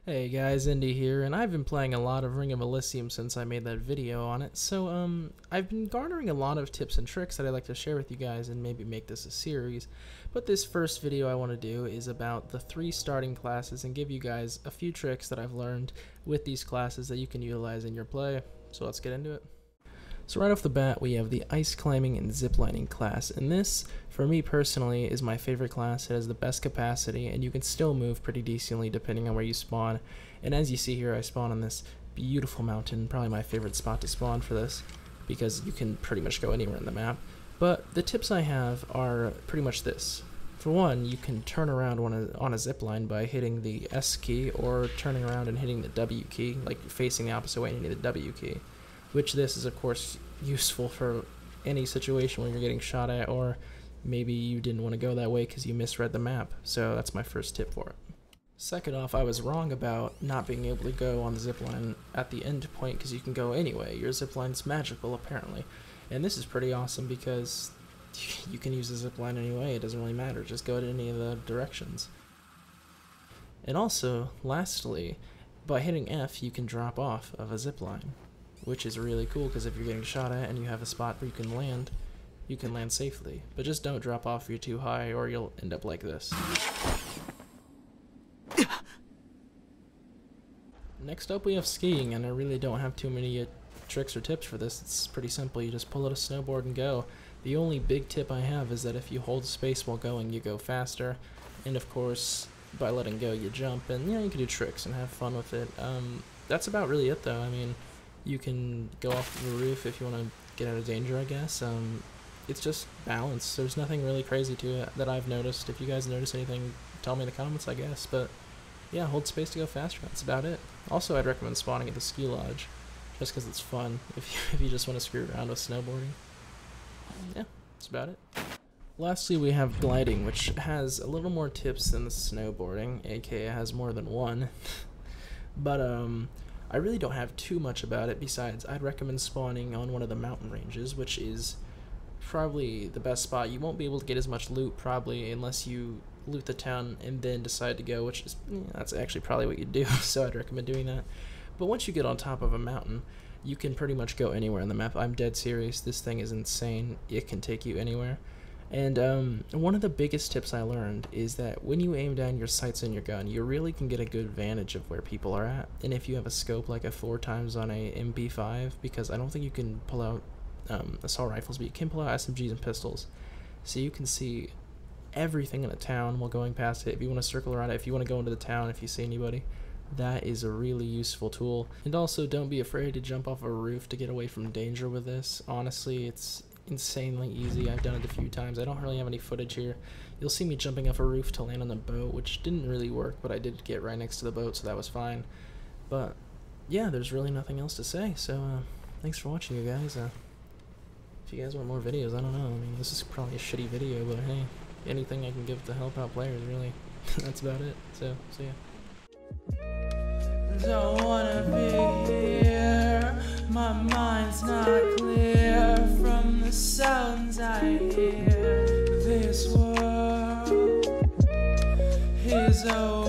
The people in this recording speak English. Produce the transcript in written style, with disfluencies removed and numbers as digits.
Hey guys, Indy here, and I've been playing a lot of Ring of Elysium since I made that video on it, so I've been garnering a lot of tips and tricks that I'd like to share with you guys and maybe make this a series. But this first video I want to do is about the 3 starting classes and give you guys a few tricks that I've learned with these classes that you can utilize in your play. So let's get into it. So right off the bat, we have the ice climbing and ziplining class, and this, for me personally, is my favorite class. It has the best capacity, and you can still move pretty decently depending on where you spawn. And as you see here, I spawn on this beautiful mountain, probably my favorite spot to spawn for this, because you can pretty much go anywhere in the map. But the tips I have are pretty much this. For one, you can turn around on a zipline by hitting the S key, or turning around and hitting the W key, like facing the opposite way and hitting the W key. Which this is of course useful for any situation where you're getting shot at, or maybe you didn't want to go that way because you misread the map. So that's my first tip for it. Second off, I was wrong about not being able to go on the zipline at the end point because you can go anyway. Your zipline's magical apparently. And this is pretty awesome because you can use the zipline anyway, it doesn't really matter, just go to any of the directions. And also, lastly, by hitting F you can drop off of a zipline, which is really cool because if you're getting shot at and you have a spot where you can land safely. But just don't drop off if you're too high or you'll end up like this. Next up we have skiing, and I really don't have too many tricks or tips for this. It's pretty simple, you just pull out a snowboard and go. The only big tip I have is that if you hold space while going, you go faster, and of course by letting go you jump, and yeah, you can do tricks and have fun with it. That's about really it though. I mean, you can go off the roof if you want to get out of danger, I guess. It's just balance. There's nothing really crazy to it that I've noticed. If you guys notice anything, tell me in the comments, I guess. But yeah, hold space to go faster. That's about it. Also, I'd recommend spawning at the ski lodge, just because it's fun if you just want to screw around with snowboarding. Yeah, that's about it. Lastly, we have gliding, which has a little more tips than the snowboarding, aka has more than one. But I really don't have too much about it. Besides, I'd recommend spawning on one of the mountain ranges, which is probably the best spot. You won't be able to get as much loot probably unless you loot the town and then decide to go, which is, that's actually probably what you do, so I'd recommend doing that. But once you get on top of a mountain, you can pretty much go anywhere on the map. I'm dead serious, this thing is insane. It can take you anywhere. And one of the biggest tips I learned is that when you aim down your sights in your gun, you really can get a good vantage of where people are at. And if you have a scope like a 4x on a MP5, because I don't think you can pull out assault rifles, but you can pull out SMGs and pistols. So you can see everything in a town while going past it. If you want to circle around it, if you want to go into the town, if you see anybody, that is a really useful tool. And also, don't be afraid to jump off a roof to get away from danger with this. Honestly, it's insanely easy. I've done it a few times. I don't really have any footage here. You'll see me jumping off a roof to land on a boat, which didn't really work, but I did get right next to the boat, so that was fine. But yeah, there's really nothing else to say, so thanks for watching, you guys. If you guys want more videos, I don't know, I mean, this is probably a shitty video, but hey, anything I can give to help out players, really. That's about it, so see ya. Don't wanna be here, my mind's not clear from the sounds I hear. This world is over.